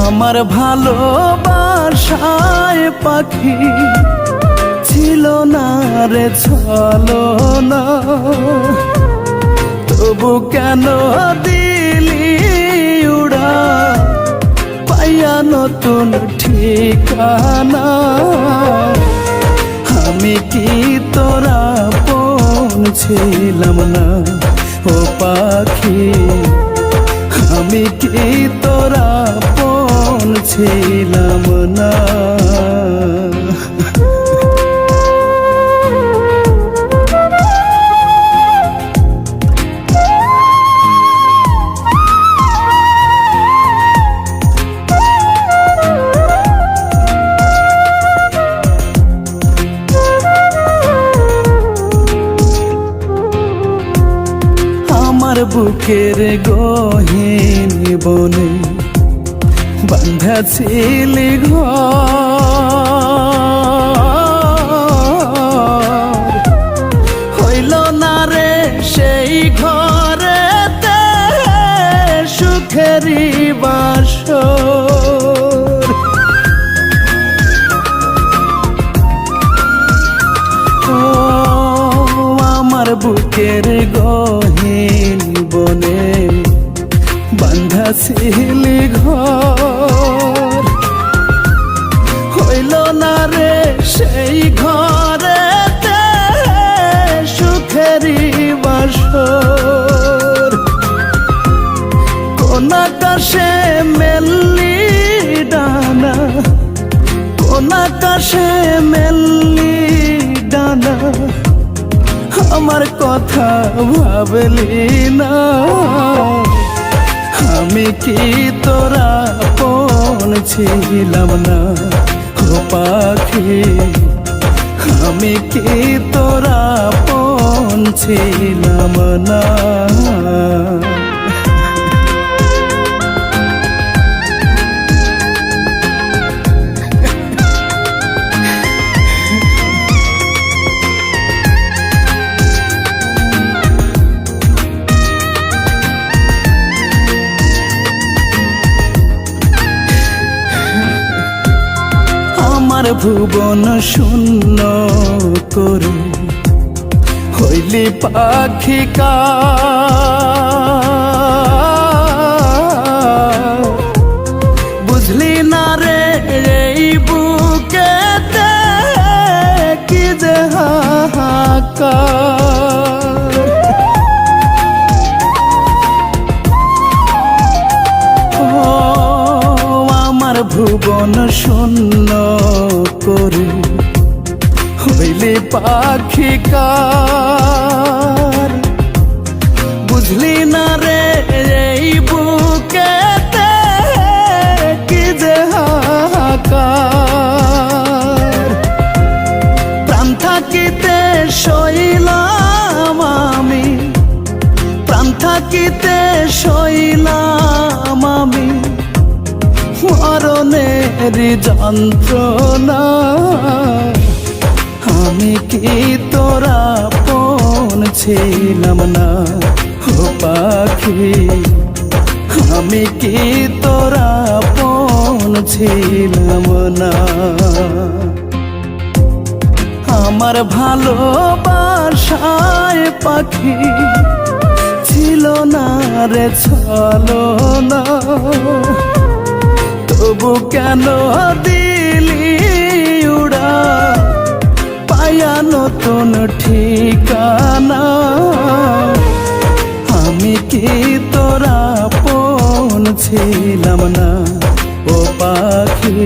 আমার ভালোবাসায় পাখি ছিল না রে ছলনা, তবু কেন দিলি উড়া পাইয়া নতুন ঠিকানা। আমি কি তোরা পৌঁছিলাম না ও পাখি, আমি কি তোরা পৌঁছিলাম না। আমার বুকের গহীন বনে বাঁধা ছিলি ঘর, হইল না রে সেই ঘরেতে সুখেরই বাসর। ও আমার বুকের গহীন বনে বাঁধা ছিলি ঘর, হইল না রে সেই ঘরেতে সুখেরই বাসর। কোন আকাশে মেললি ডানা, কোন আকাশে মেললি ডানা, আমার কথা ভাবলি না। আমি কি তোরা পৌঁছিলাম না ও পাখি, আমি কি তোরা পৌঁছিলাম না। আমার ভুবন শূন্য করে হইলি পাখি কার, বুঝলি না রে এই বুকেতে কি যে হাহাকার। আমার ভুবন শূন্য করে হইলি পাখি কার, বুঝলি না রে এই বুকেতে কি যে হাহাকার। প্রাণ থাকিতে সইলাম আমি, প্রাণ থাকিতে সইলাম আমি মরণের যন্ত্রণা। আমি কি তোরা পৌঁছিলাম না ও পাখি, আমি কি তোরা পৌঁছিলাম না। আমার ভালোবাসায় পাখি ছিল না রে ছলনা, তবু কেন দিলি উড়া পাইয়া নতুন ঠিকানা। আমি কি তোরা পৌঁছিলাম না ও পাখি,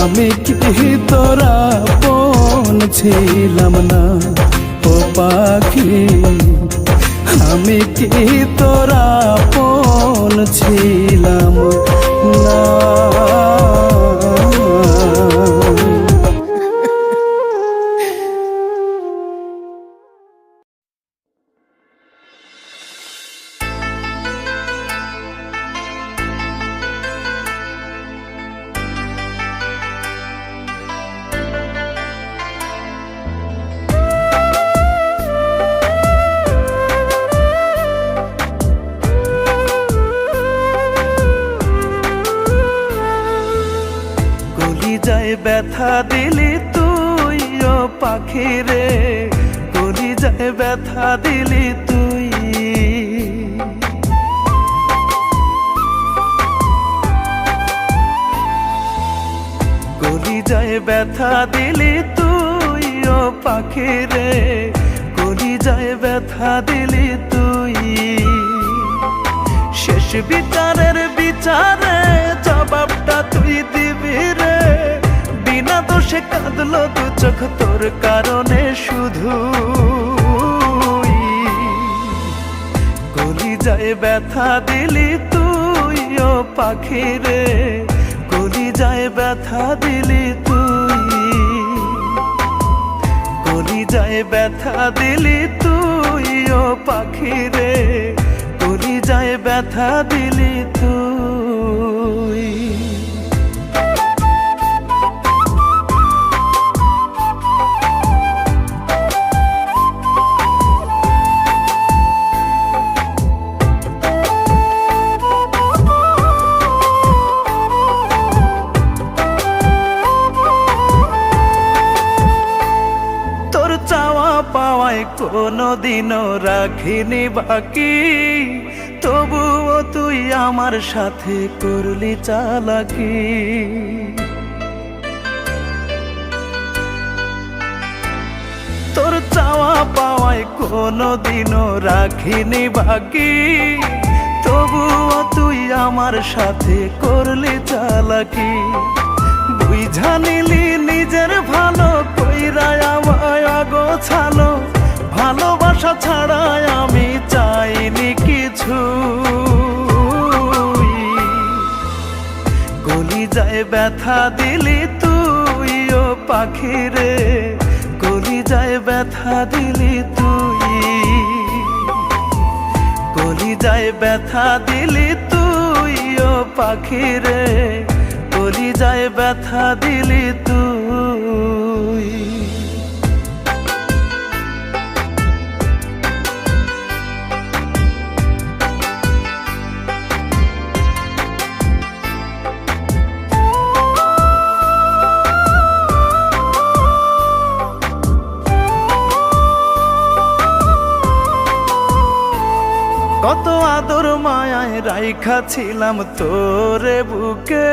আমি কি তোরা পৌঁছিলাম না ও পাখি, আমি কি তোরা পৌঁছিলাম না। কলিজায় ব্যথা দিলি তুই ও পাখি রে, কলিজায় ব্যথা দিলি তুই। কলিজায় ব্যথা দিলি তুই ও পাখি রে, কলিজায় ব্যথা দিলি তুই। শেষ বিচারের বিচারে জবাবটা তুই দিবি রে, বিনা দোষে কাঁদলো দু চোখ তোর কারণে শুধু। কলিজায় ব্যথা দিলি তুই ও পাখি রে, কলিজায় ব্যথা দিলি তুই। কলিজায় ব্যথা দিলি তুই ও পাখি রে, কলিজায় ব্যথা দিলি তুই। পাওয়ায় কোনোদিনও রাখিনি বাকি, তবুও তুই আমার সাথে করলি চালাকি। তোর চাওয়া পাওয়ায় কোনোদিনও রাখিনি বাকি, তবুও তুই আমার সাথে করলি চালাকি। বুঝা নিলি নিজের ভালো কইরা আমায় গোছালো, ভালোবাসা ছাড়া আমি চাইনি কিছু। কলিজায় ব্যথা দিলি তুই ও পাখি রে, কলিজায় ব্যথা দিলি তুই। কলিজায় ব্যথা দিলি তুই ও পাখি রে, কলিজায় ব্যথা দিলি তুই। কত আদর মায়ায় রাইখা ছিলাম তোরে বুকে,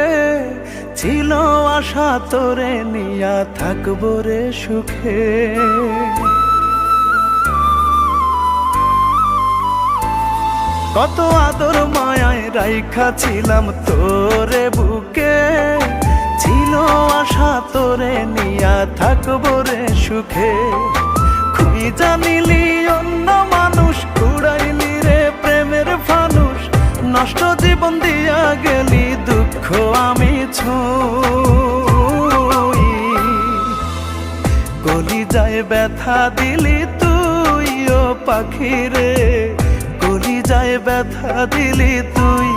ছিল আশা তোরে নিয়া থাকবো রে সুখে। কত আদর মায়ায় রাইখা ছিলাম তোরে বুকে, ছিল আশা তোরে নিয়া থাকবো রে সুখে। খুই জানিলি অন্য মানুষ, উড়াইলি রে প্রেমের ফানুষ, নষ্ট জীবন দিয়া গেলি দুঃখ আমি ছুঁই। কলিজায় ব্যথা দিলি তুই ও পাখি রে, কলিজায় ব্যথা দিলি তুই।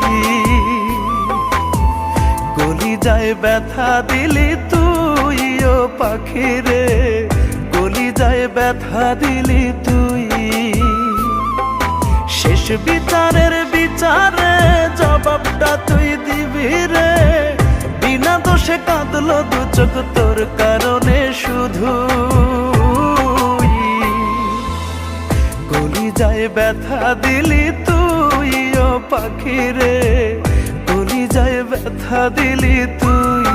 কলিজায় ব্যথা দিলি তুই ও পাখি রে, কলিজায় ব্যথা দিলি তুই। শেষ বিচারের বিচারে জবাবটা তুই দিবি রে, বিনা দোষে কাঁদলো দু চোখ তোর কারণে শুধু। কলিজায় ব্যথা দিলি তুই ও পাখি রে, কলিজায় ব্যথা দিলি তুই।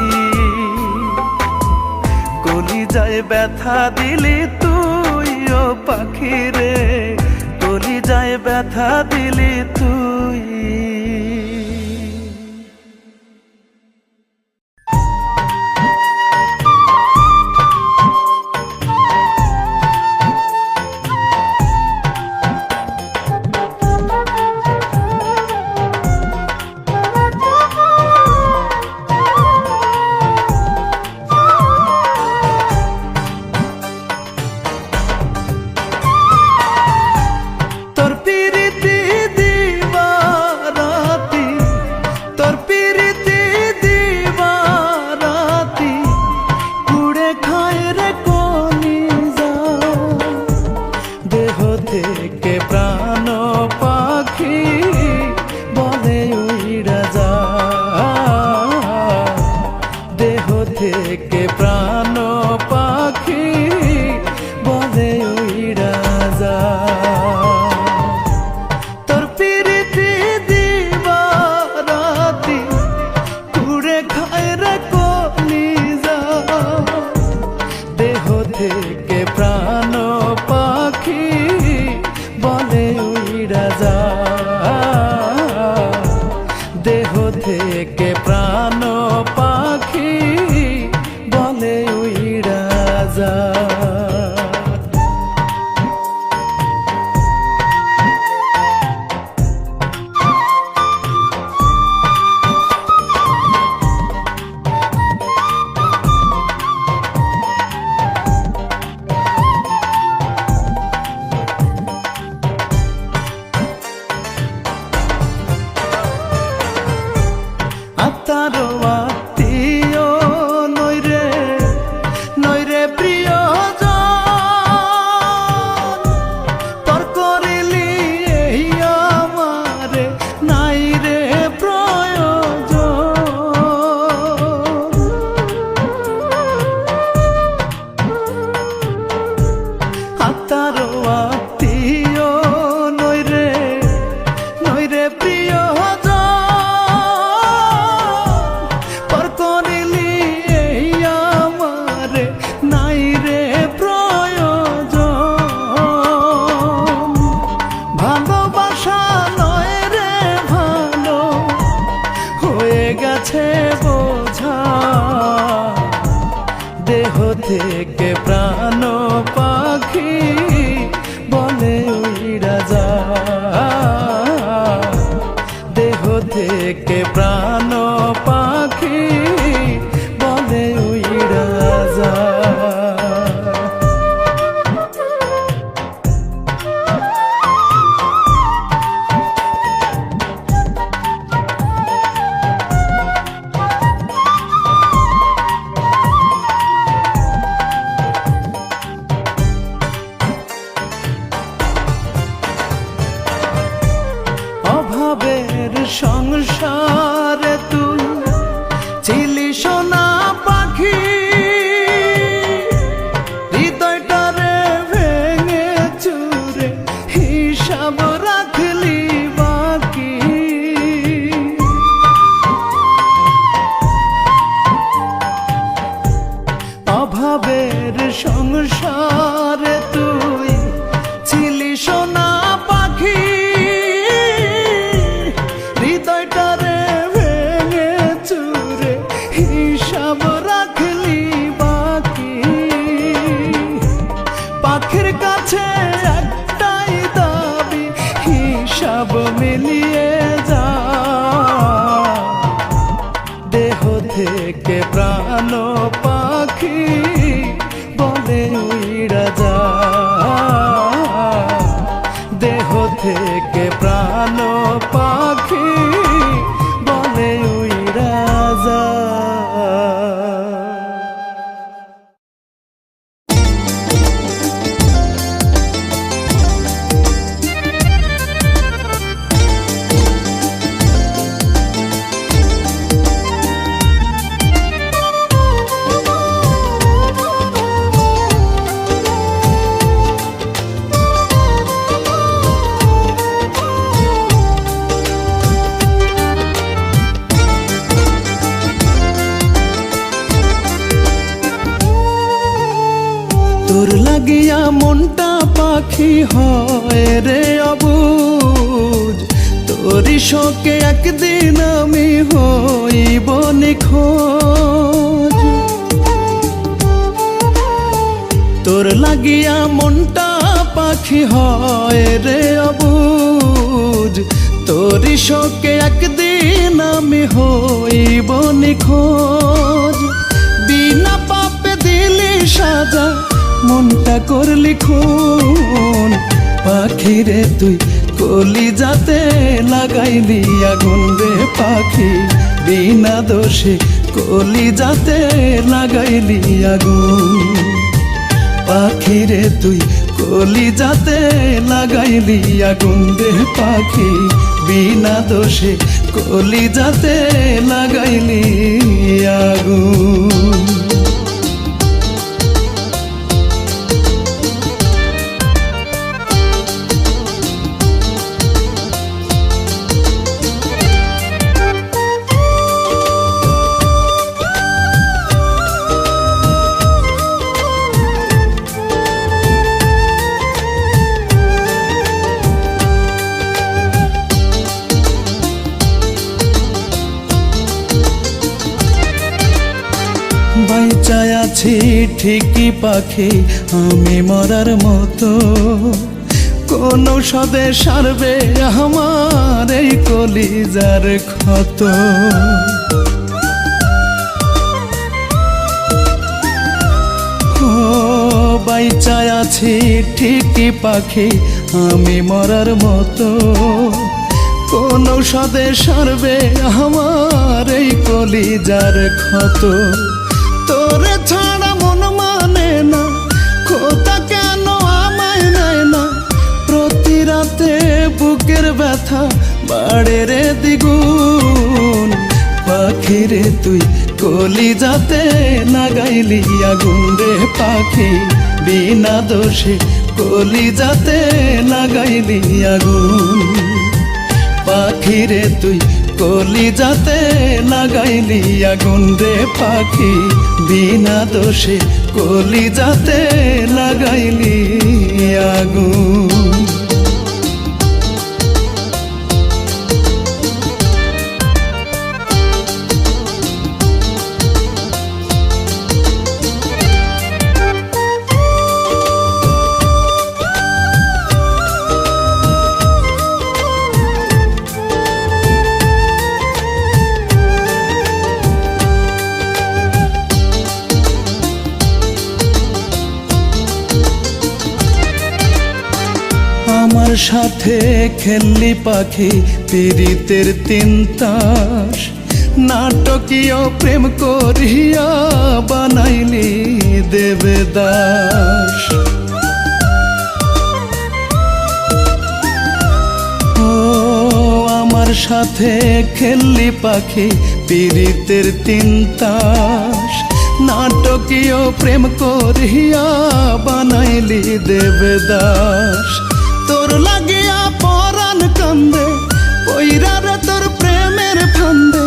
কলিজায় ব্যথা দিলি তুই ও পাখি রে, কলিজায় ব্যথা দিলি তুই। তোর পিরিতি দিবা দেহ থেকে প্রাণ পাখি বলে উইড়া যায়। আত্মারো আত্মীয় নইরে প্রিয়জন, তোর করিলি এই আমারে নাই রে প্রয়োজন। আত্মারো আত্মীয় নইরে প্রিয়জন, বোঝা দেহ থেকে প্রাণ পাখি বলে উইড়া যায়। দেহ থেকে প্রাণ পাখি বলে উইড়া যায়। অভাবের সংসারে তুই ছিলি সোনা পাখি, হৃদয়টারে ভেঙে চুরে হিসাব রাখলি বাকি। অভাবের সংসারে তুই ছিলি সোনা পাখি, হৃদয়টারে ভেঙে চুরে হিসাব রাখলি বাকি। পাখির কাছে একটাই দাবি, হিসাব মিলিয়ে যা। দেহ থেকে প্রাণ পাখি বলে উইড়া যা। দেহ থেকে প্রাণ পাখি বলে উইড়া যা। তোর লাগিয়া মনটা পাখি হয় রে অবুঝ, তোরই শোকে একদিন আমি হইব নিখোঁজ। তোর লাগিয়া মনটা পাখি হয় রে অবুঝ, তোরই শোকে একদিন আমি হইব নিখোঁজ। বিনা পাপে দিলি সাজা, মনটা করলি খুন। পাখি রে তুই কলিজাতে লাগাইলি আগুন রে পাখি, বিনা দোষে কলিজাতে লাগাইলি আগুন। পাখি রে তুই কলিজাতে লাগাইলি আগুন রে পাখি, বিনা দোষে কলিজাতে লাগাইলি আগুন। আছি ঠিকই পাখি আমি মরার মতো, কোন ঔষধে সারবে আমার এই কলিজার ক্ষত। ও বাইচায় আছি ঠিকই পাখি আমি মরার মতো, কোন ঔষধে সারবে আমার এই কলিজার ক্ষত। তোরে ছাড়া মন মানে না, খোদা কেন আমায় নেয় না, প্রতি রাতে বুকের ব্যথা বাড়ে রে দ্বিগুণ। পাখিরে তুই কলিজাতে লাগাইলি আগুন রে পাখি, বিনা দোষে কলিজাতে লাগাইলি আগুন। পাখিরে তুই কলিজাতে লাগাইলি আগুন রে পাখি, বিনা দোষে কলিজাতে লাগাইলি আগুন। আমার সাথে খেললি পাখি পীড়িতের তিন তাস, নাটকীয় প্রেম করিয়া বানাইলি দেবদাস। ও আমার সাথে খেললি পাখি পীড়িতের তিন তাস, নাটকীয় প্রেম করিয়া বানাইলি দেবদাস। তোর লাগিয়া পরাণ কান্দে পইরা রে তোর প্রেমের ফান্দে,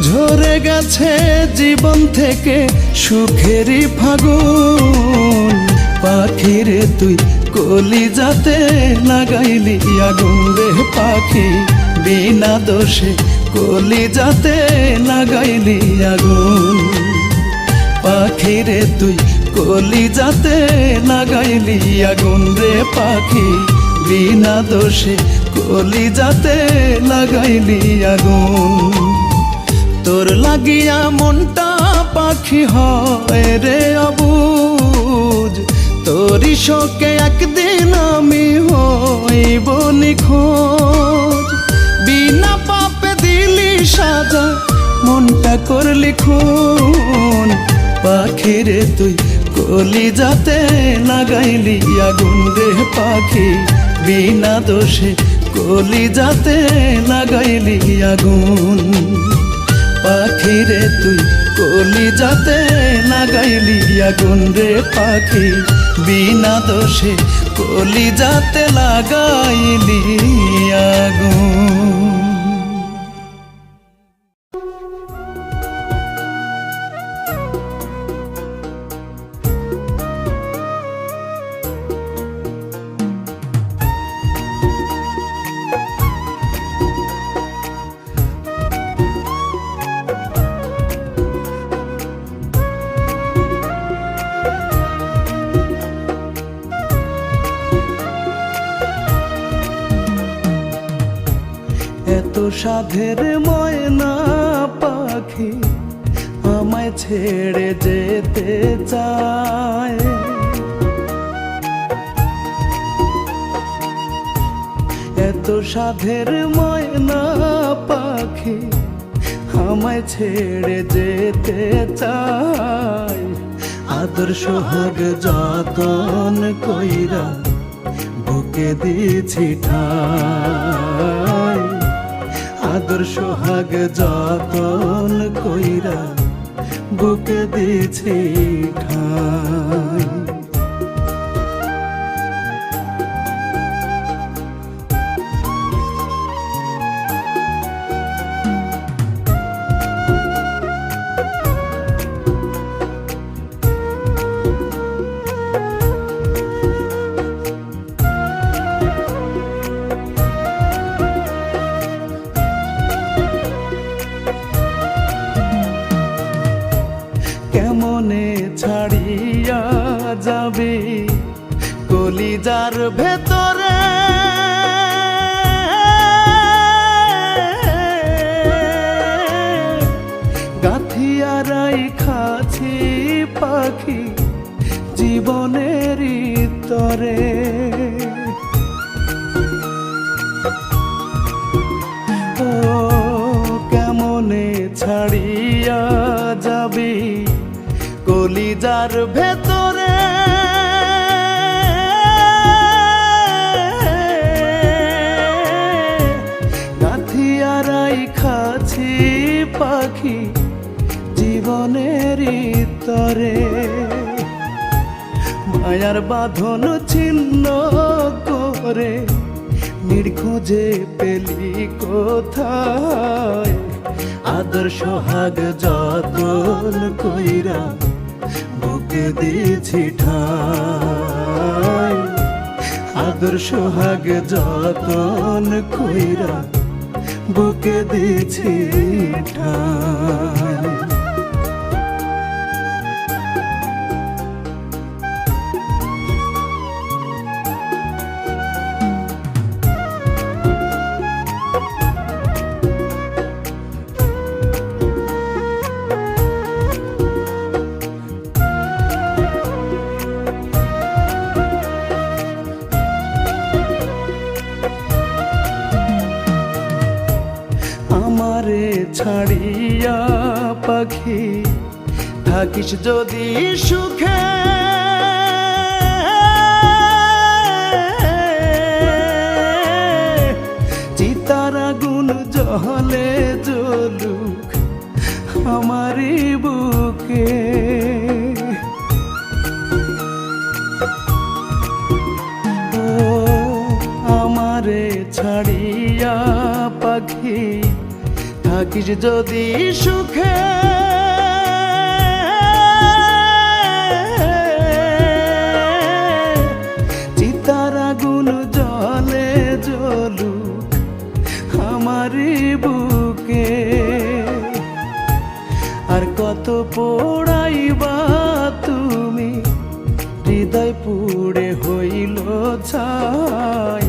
ঝরে গেছে জীবন থেকে সুখেরই ফাগুন। পাখিরে তুই কলিজাতে লাগাইলি আগুন রে পাখি, বিনা দোষে কলিজাতে লাগাইলি আগুন। পাখিরে তুই কলিজাতে লাগাইলি আগুন রে পাখি, বিনা দোষে কলিজাতে লাগাইলি আগুন। তোর লাগিয়া মনটা পাখি হয় রে অবুঝ, তোরই শোকে একদিন আমি হইব নিখোঁজ। বিনা পাপে দিলি সাজা মনটা করলি খুন। পাখিরে তুই কলিজাতে লাগাইলি আগুন রে পাখি, বিনা দোষে কলিজাতে লাগাইলি আগুন। পাখিরে তুই কলিজাতে লাগাইলি আগুন রে পাখি, বিনা দোষে কলিজাতে লাগাইলি আগুন। এত সাধের ময়না পাখি আমায় ছেড়ে যেতে চায়, এত সাধের ময়না পাখি আমায় ছেড়ে যেতে চায়। আদর সোহাগ যতন কইরা বুকে দিছি ঠাই, আদর সোহাগ যতন কইরা বুকে দিছি ঠাই। কেমনে ছাড়ি যাবি কলিজার ভেতরে গাথিয়ারাই খাছি পাখি জীবনের তরে। ও কেমনে ছাড়িয়া যাবি কলিজার ভেতরে গাথিয়ারাই খাছি পাখি জীবনের তরে। মায়ার বাঁধন ছিন্ন করে নির্খোঁজে পেলি কোথায় আদর সোহাগ যতন কইরা বুকে দিয়েছি ঠাই। আদর সোহাগ যতন কইরা বুকে দিয়েছি ঠাই। আমারে ছাড়িয়া পাখি থাকিস যদি সুখে চিতার আগুন জলে জ্বলুক আমারই বুকে। ও আমারে ছাড়িয়া পাখি থাকিস যদি সুখে চিতার আগুন জলে জ্বলুক আমারই বুকে। আর কত পোড়াইবা তুমি হৃদয় পুড়ে হইল ছাই।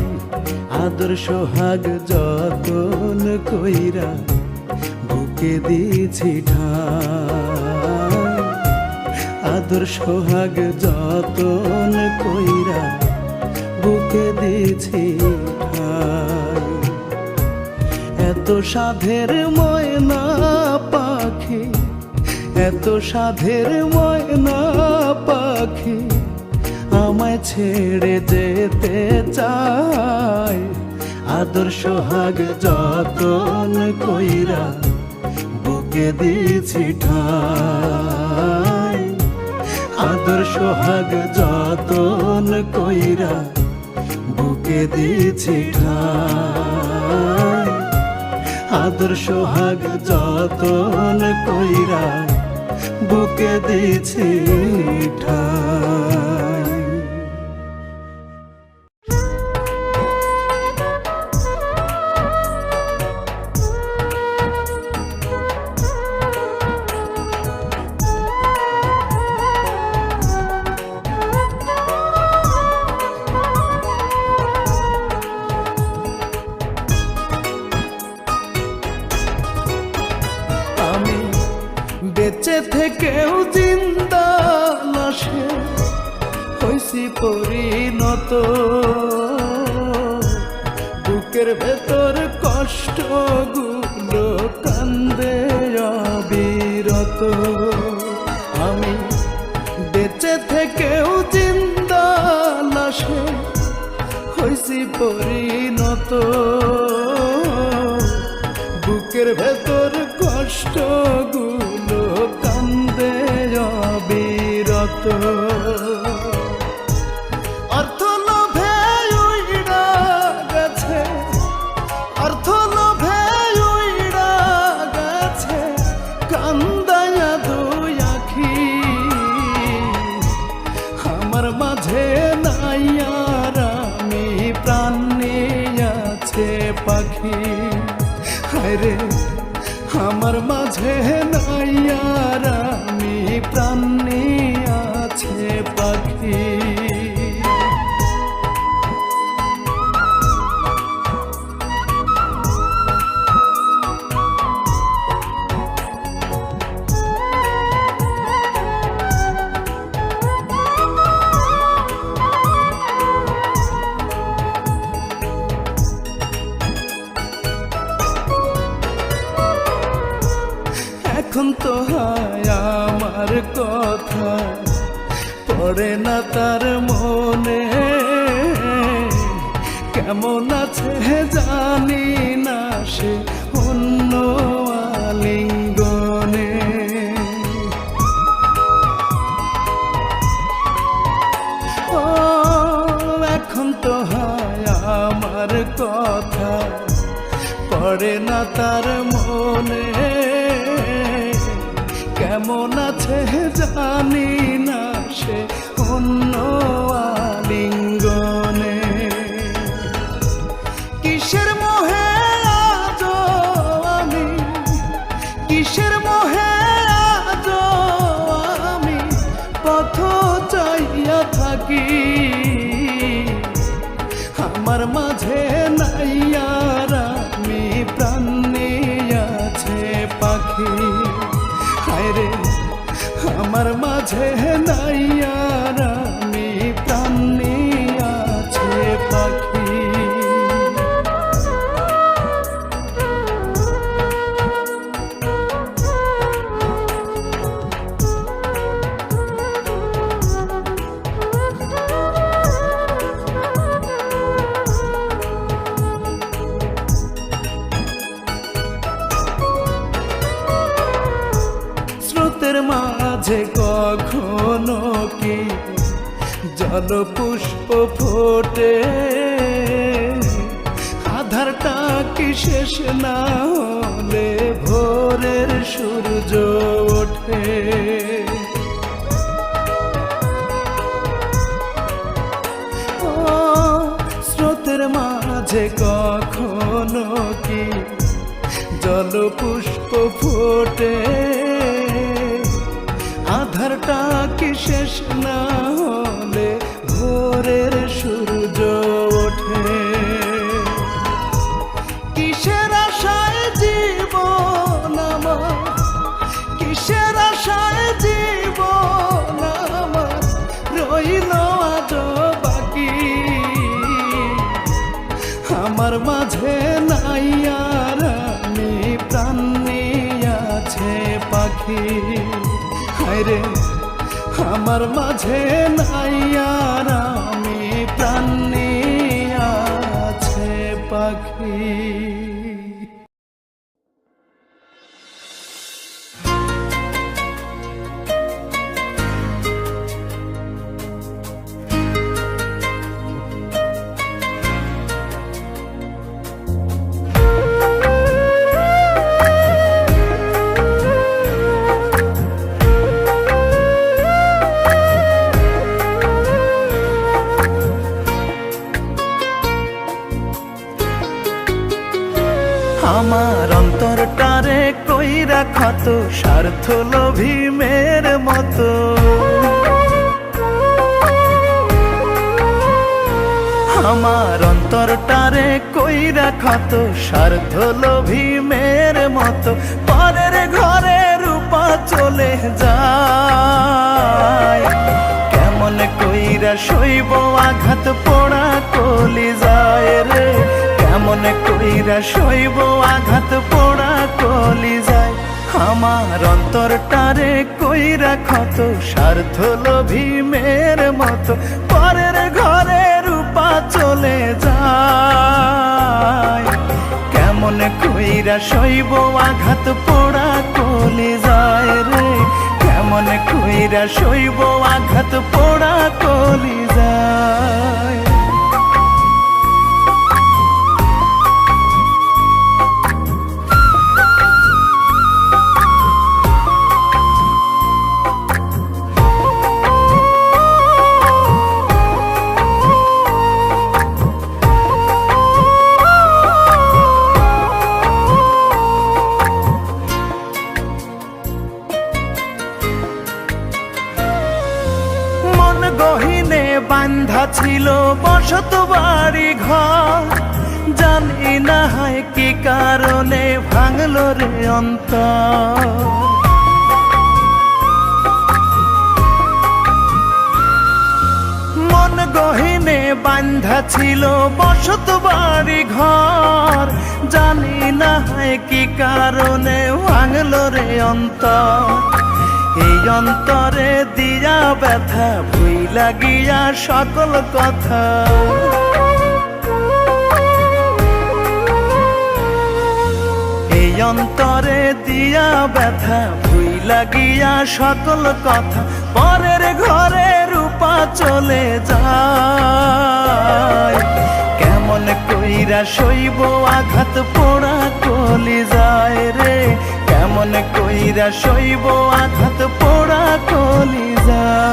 আদর সোহাগ যতন কইরা বুকে দিয়েছি ঠাই। আদর সোহাগ যতন কইরা বুকে দিয়েছি ঠাই। এত সাধের ময়না পাখি এত সাধের ময়না পাখি আমায় ছেড়ে যেতে চায়। আদর সোহাগ যতন কইরা বুকে দিয়েছি ঠাই। আদর সোহাগ যতন কইরা বুকে দিয়েছি ঠাই। আদর সোহাগ যতন কইরা বুকে দিয়েছি ঠাই। বেঁচে থেকেও জিন্দা লাশে হইছি পরিণত। বুকের ভেতর কষ্টগুলো কান্দে অবিরত। আমি বেঁচে থেকেও জিন্দা লাশে হইছি পরিণত। বুকের ভেতর কষ্টগুলো কান্দে অবিরত। অর্থ লোভে উইড়া গেছে অর্থ লোভে উইড়া গেছে কান্দায়া দুই আখি। আমার মাঝে নাই আর আমি প্রাণ নিয়াছে পাখি। হায়রে আমার মাঝে নাই আর আমি প্রাণ নিয়াছে পাখি। এখন তো হায় আমার কথা পড়ে না তার মনে, কেমন আছে জানি না সে অন্য আলিঙ্গনে। ও এখন তো হায় আমার কথা পড়ে না তার মনে, কেমন আছে জানি না সে অন্য আলিঙ্গনে। কিসের মোহে আজ আমি, কিসের মোহে আজ আমি পথ চাইয়া থাকি, আমার মাঝে নাই আর আমি প্রাণ নিয়াছে পাখি। হায়রে আমার মাঝে নাই আর আমি প্রাণ নিয়াছে পাখি। স্রোতের মাঝে কখনো কি জল পুষ্প ফোটে, আধারটা কি শেষ না হলে ভোরের সূর্য ওঠে। ও স্রোতের মাঝে কখনো কি জল পুষ্প ফোটে, আধারটা কি শেষ না হলে ভোরের সূর্য ওঠে। কিসের আশায় জীবন আমার, কিসের আশায় জীবন আমার রইল আজ বাকি, আমার মাঝে নাই আর আমি প্রাণ নিয়াছে পাখি। হায়রে আমার মাঝে নাই আর আমি প্রাণ নিয়াছে পাখি। আমার অন্তরটারে কইরা ক্ষত স্বার্থ লোভী মেয়ের মতো, আমার অন্তরটারে কইরা ক্ষত স্বার্থ লোভী মেয়ের মতো, পরের ঘরে রূপা চলে যায়, কেমন কইরা সইব আঘাত পোড়া কলি যায় রে, কেমন কইরা সইব আঘাত পোড়া কলি যায়। আমার অন্তরটারে কইরা ক্ষত স্বার্থ লোভী মেয়ের মতো, পরের ঘরে রূপা চলে যায়, কেমন কইরা সইব আঘাত পোড়া কলি যায় রে, কেমন কইরা সইব আঘাত পোড়া কলি যায়। গহিনে বান্ধা ছিল বসত বাড়ি ঘর, জানি না হয় কি কারণে ভাঙলো রে অন্তর। মন গহিনে বান্ধা ছিল বসত বাড়ি ঘর, জানি না হয় কি কারণে ভাঙলো রে অন্তর। এই অন্তরে দিয়া ব্যথা ভুইলা গিয়া সকল কথা। এই অন্তরে দিয়া ব্যথা ভুইলা গিয়া সকল কথা। পরের ঘরে রূপা চলে যায়, কেমন কইরা সইব আঘাত পোড়া কলি যায় রে। কেমন কইরা সইব আঘাত পোড়া কলি যায়।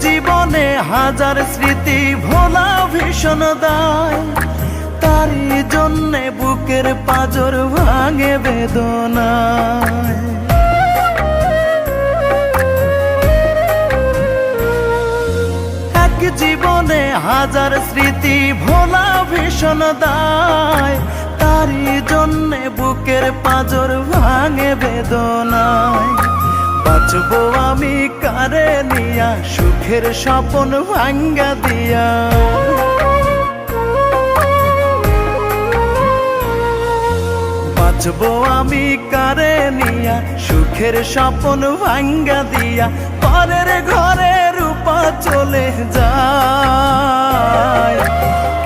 জীবনে হাজার স্মৃতি ভোলা ভীষণ দায়, তারই জন্যে বুকের পাঁজর ভাঙে বেদনায়। এক জীবনে হাজার স্মৃতি ভোলা ভীষণ দায়, তারই জন্যে বুকের পাঁজর ভাঙে বেদনায়। বাঁচবো আমি কারে নিয়া সুখের স্বপ্ন ভাঙ্গা দিয়া। বাঁচবো আমি কারে নিয়া সুখের স্বপ্ন ভাঙ্গা দিয়া। পরের ঘরে রূপা চলে যায়,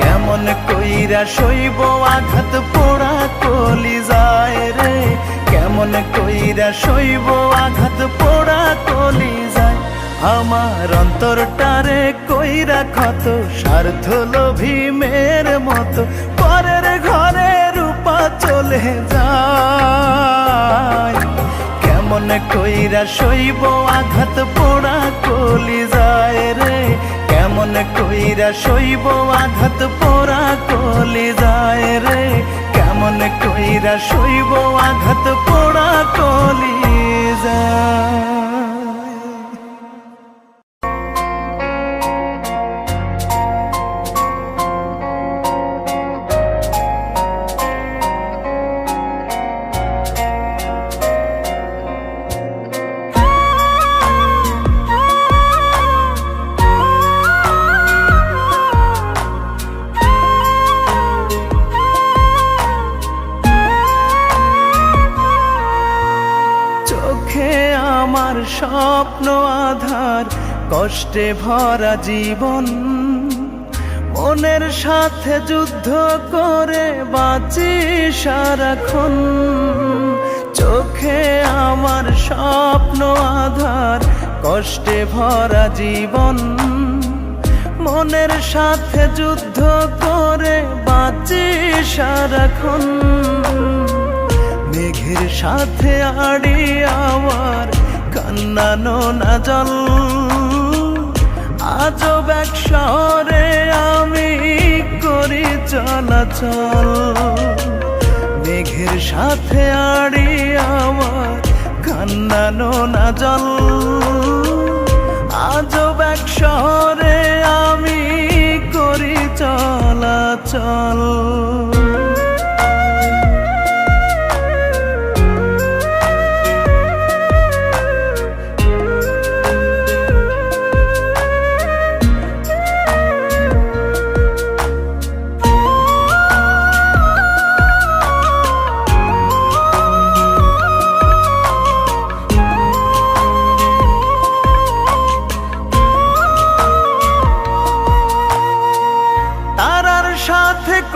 কেমন কইরা সইব আঘাত পোড়া কলি যায় রে। কেমন কইরা সইব আঘাত পোড়া কলি যায়। আমার অন্তরটারে কইরা ক্ষত স্বার্থ লোভী মেয়ের মতো। পরের ঘরে রূপা চলে যায়, কেমন কইরা সইব আঘাত পোড়া কলি যায় রে। কেমন কইরা সইব আঘাত পোড়া কলি যায় রে। কেমন কইরা সইব আঘাত পোড়া কলি যায়। আমার স্বপ্ন আধার, কষ্টে ভরা জীবন, মনের সাথে যুদ্ধ করে বাঁচি সারাক্ষণ। চোখে আমার স্বপ্ন আধার, কষ্টে ভরা জীবন, মনের সাথে যুদ্ধ করে বাঁচি সারাক্ষণ। মেঘের সাথে আড়ি আমার কান্না নোনা জল, আজব এক শহরে আমি করি চলাচল। মেঘের সাথে আড়ি আমার কান্না নোনা জল, আজব এক শহরে আমি করি চলাচল।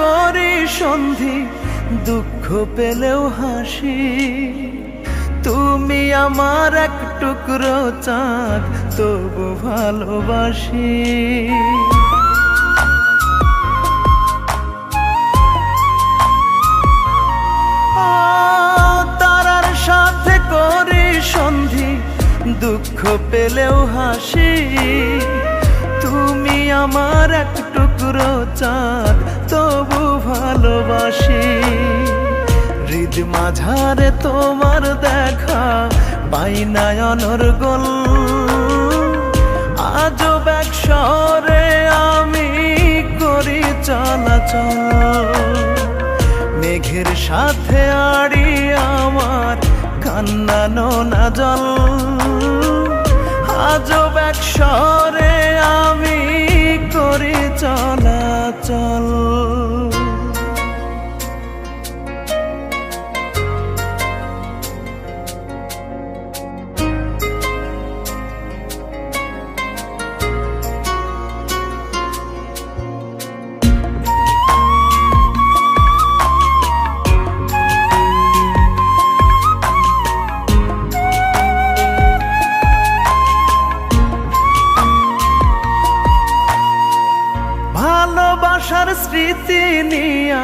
করি সন্ধি দুঃখ পেলেও হাসি, তুমি আমার এক টুকরো চাঁদ তবু ভালোবাসি। তারার সাথে করি সন্ধি দুঃখ পেলেও হাসি, তুমি আমার এক টুকরো চাঁদ তবু ভালোবাসি। হৃদ মাঝারে তোমার দেখা পাই না অনর্গল। আজব এক শহরে আমি করি চলাচল, মেঘের সাথে আড়ি আমার কান্না নোনা জল। আজব এক শহরে আমি করি চলাচল। ভালোবাসার স্মৃতি নিয়া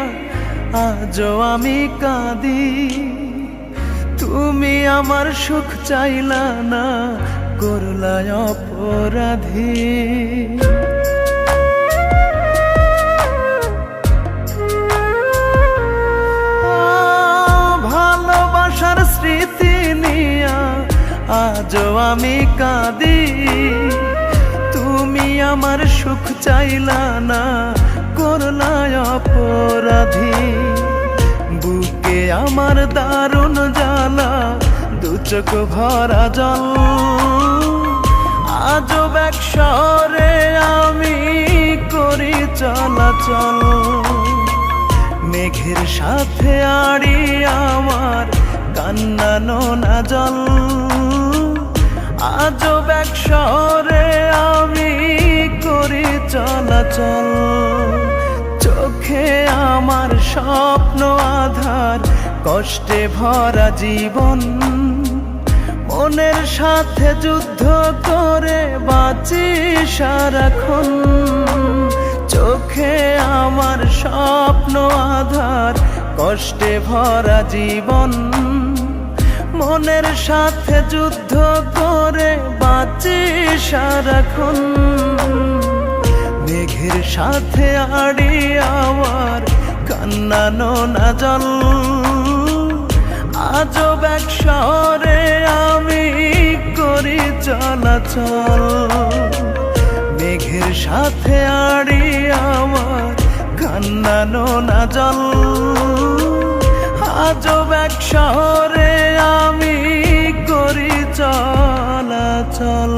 আজও আমি কাঁদি, তুমি আমার সুখ চাইলা না, করলা অপরাধী। ভালোবাসার স্মৃতি নিয়া আজও আমি কাঁদি, তুমি আমার সুখ চাইলা না, করলা অপরাধী। বুকে আমার দারুণ জ্বালা, দু চোখ ভরা জল। আজব এক শহরে আমি করি চলাচল, মেঘের সাথে আড়ি আমার কান্না নোনা জল। আজব এক শহরে আমি করি চলাচল, চোখে আমার স্বপ্ন আধার, কষ্টে ভরা জীবন। মনের সাথে যুদ্ধ করে বাঁচি সারাক্ষণ, চোখে আমার স্বপ্ন আধার, কষ্টে ভরা জীবন। মনের সাথে যুদ্ধ করে বাঁচি সারাক্ষণ, মেঘের সাথে আড়ি আমার কান্না নোনা জল। আজব এক শহরে আমি করি চলাচল, মেঘের সাথে আড়ি আমার কান্না নোনা জল। আজব এক শহরে আমি করি চলাচল।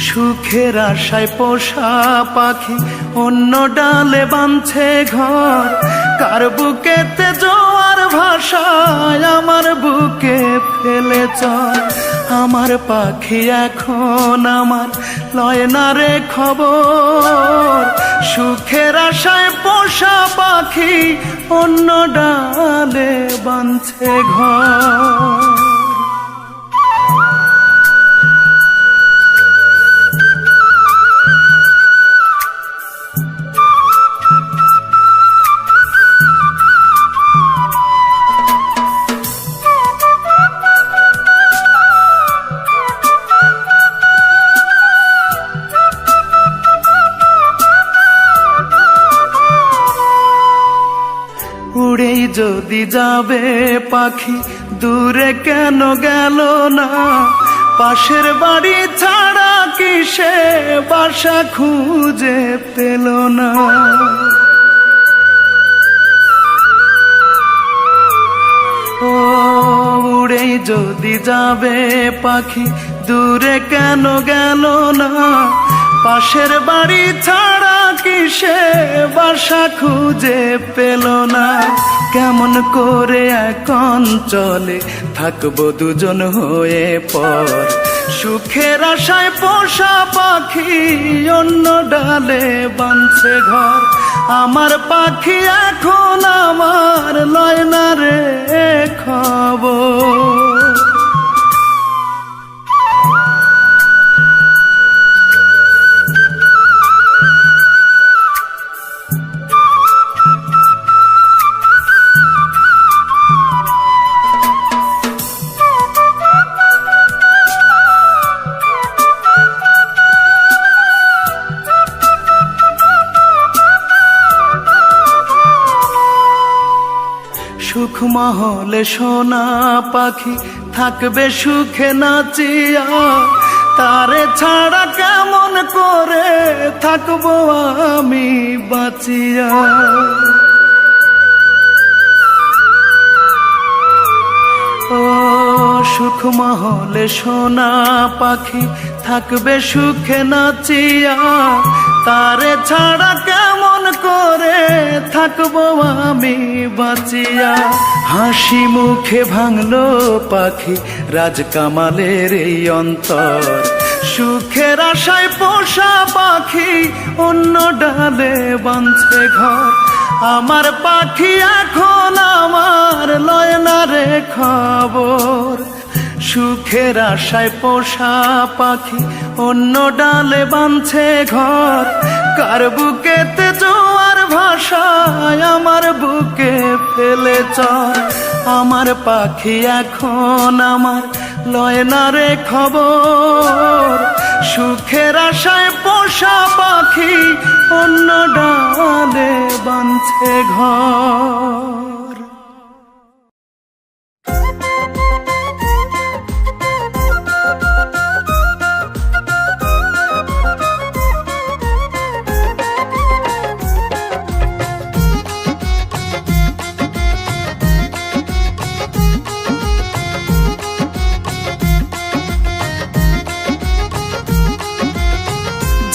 সুখের আশায় পোষা পাখি অন্য ডালে বাঁধছে ঘর, কার বুকেতে জোয়ার ভাষায় আমার বুকে ফেলে চল। আমার পাখি এখন আমার লয় না রে খবর, সুখের আশায় পোষা পাখি অন্য ডালে বাঁধছে ঘর। উড়েই যদি যাবে পাখি দূরে কেন গেল না, পাশের বাড়ি ছাড়া কি সে বাসা খুঁজে পেল না। ও উড়েই যদি যাবে পাখি দূরে কেন গেল না, পাশের বাড়ি ছাড়া কি সে বাসা খুঁজে পেল না। কেমন করে এক অঞ্চলে থাকবো দুজন হয়ে পর, সুখের আশায় পোষা পাখি অন্য ডালে বাঁধছে ঘর। আমার পাখি এখন আমার লয় না রে খবর। মহলে সোনা পাখি থাকবে সুখে নাচিয়া, তারে ছাড়া কেমন করে থাকবো আমি বাঁচিয়া। ও সুখ মহলে সোনা পাখি থাকবে সুখে নাচিয়া, তারে ছাড়া কেমন করে থাকবো আমি বাঁচিয়া। হাসি মুখে ভাঙলো পাখি রাজকামালের এই অন্তর, সুখের আশায় পোষা পাখি অন্য ডালে বাঁধছে ঘর। আমার পাখি এখন আমার লয় না রে খবর, সুখের আশায় পোষা পাখি অন্য ডালে বাঁধছে ঘর। কার বুকেতে জোয়ার ভাষায় আমার বুকে ফেলে চর। আমার পাখি এখন আমার লয় না রে খবর, সুখের আশায় পোষা পাখি অন্য ডালে বাঁধছে ঘর।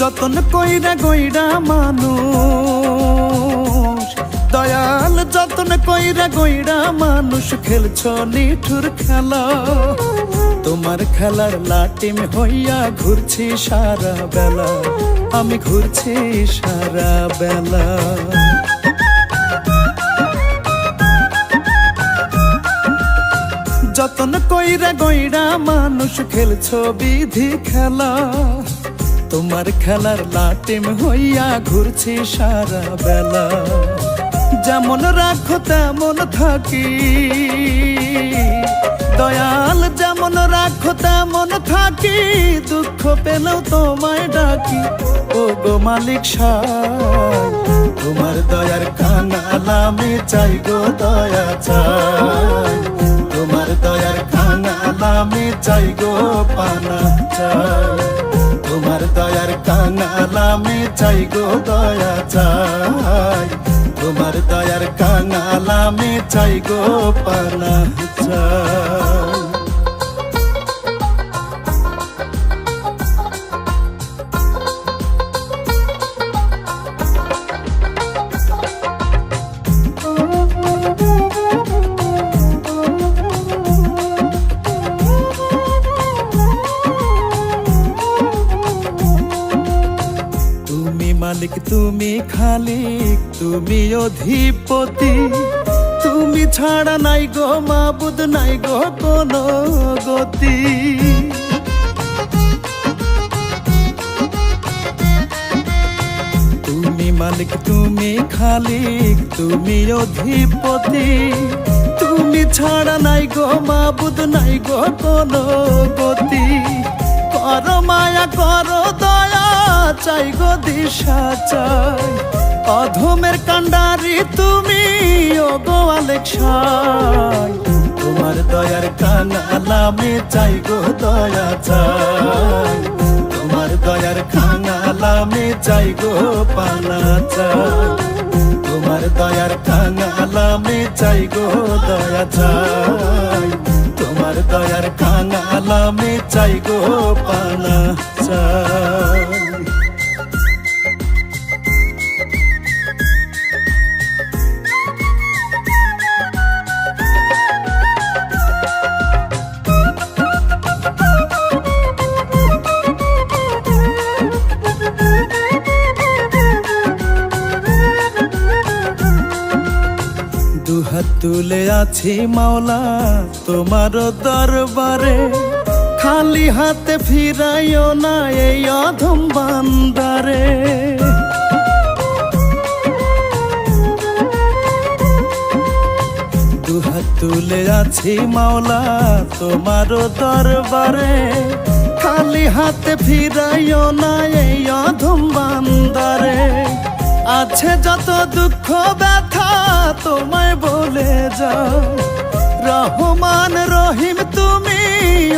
যতন কইরা গইরা মানুষ দয়াল, যতন কইরা গইরা মানুষ খেলছ নিঠুর খেলা। তোমার খেলার লাটিম হইয়া ঘুরছি সারা বেলা, আমি ঘুরছি সারা বেলা। যতন কইরা গইরা মানুষ খেলছ বিধি খেলা, তোমার খেলার লাটিম হইয়া ঘুরছি সারা বেলা। যেমন রাখো তেমন থাকি দয়াল, যেমন রাখো তেমন থাকি, দুঃখ পেলেও তোমায় ডাকি। ও গো মালিক সাই, তোমার দয়ার কাঙাল আমি চাই গো দয়া চাই। তোমার দয়ার কাঙাল আমি চাই গো পানা চাই। তোমার দয়ার কাঙাল আমি চাই গো দয়া চাই। তোমার দয়ার কাঙাল আমি চাই গো পানা চাই। মালিক তুমি খালিক, তুমি অধিপতি, তুমি ছাড়া নাই গো মাবুদ, নাই গো কোনো গতি। তুমি মালিক তুমি খালিক, তুমি অধিপতি, তুমি ছাড়া নাই গো মাবুদ, নাই গো কোনো গতি। করো মায়া করো দয়া চাই গো দিশা চাই। অধমের কান্ডারি তুমি ও গো আলেক সাই। তোমার দয়ার কাঙাল আমি চাই গো দয়া চাই। তোমার দয়ার কাঙাল আমি চাই গো পানা চাই। তোমার দয়ার কাঙাল আমি চাই গো দয়া চাই। তোমার দয়ার কাঙাল আমি চাই গো পানা চাই। দুহাত তুলে আছি মাওলা তোমার দরবারে, খালি হাতে ফিরাইও না এই অধম বান্দারে। দুহাত তুলে আছি মাওলা তোমার দরবারে, খালি হাতে ফিরাইও না এই অধম বান্দারে। আছে যত দুঃখ ব্যথা তোমায় বলে যাও রহমান রহিম তুমি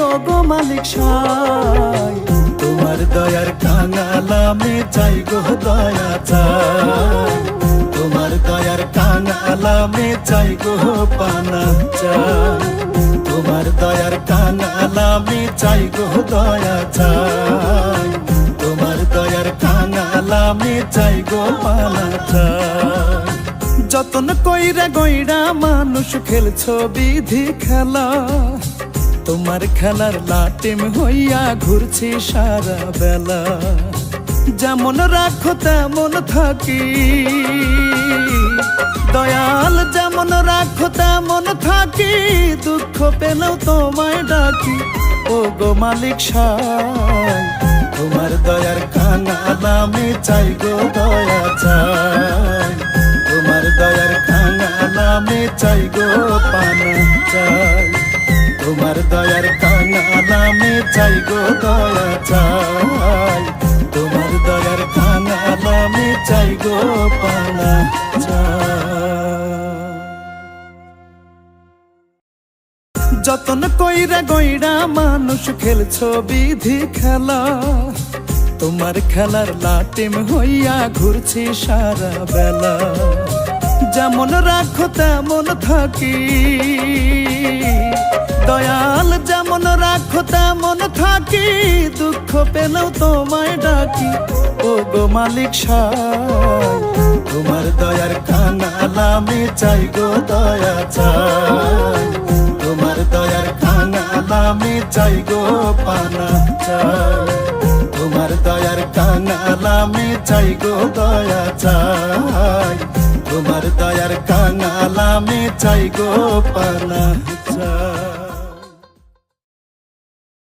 ওগো মালিক সাই তোমার দয়ার কাঙাল আমি চাই গো দয়া চাই তোমার দয়ার কাঙাল আমি চাই গো পানা চাই তোমার দয়ার কাঙাল আমি চাই গো দয়া চাই তোমার দয়ার কাঙাল আমি চাই গো পানা চাই যতন কইরা গইরা মানুষ খেলছো বিধি খেলা তোমার খেলার লাটিম হইয়া ঘুরছি সারা বেলা যেমন রাখো তেমন থাকি দয়াল যেমন রাখো তেমন থাকি দুঃখ পেলেও তোমায় ডাকি ও গো মালিক সাই তোমার দয়ার কাঙাল আমি চাই গো দয়া চাই তোমার দয়ার কাঙাল আমি চাই গো পানা চাই তোমার দয়ার কাঙাল আমি চাই গো দয়া চাই তোমার দয়ার কাঙাল আমি চাই গো পানা চাই যতন কইরা গইরা মানুষ খেলছো বিধি খেলা তোমার খেলার লাটিম হইয়া ঘুরছি সারা বেলা যেমন রাখো তেমন থাকি দয়াল যেমন রাখো তেমন থাকি দুঃখ পেলেও তোমায় ডাকি ও গো মালিক সাই তোমার দয়ার কাঙাল আমি চাই গো দয়া চাই তোমার দয়ার কাঙাল আমি চাই গো পানা চাই তোমার দয়ার কাঙাল আমি চাই গো দয়া চাই তোমার দয়ার কাঙাল আমি চাই গো পানা চাই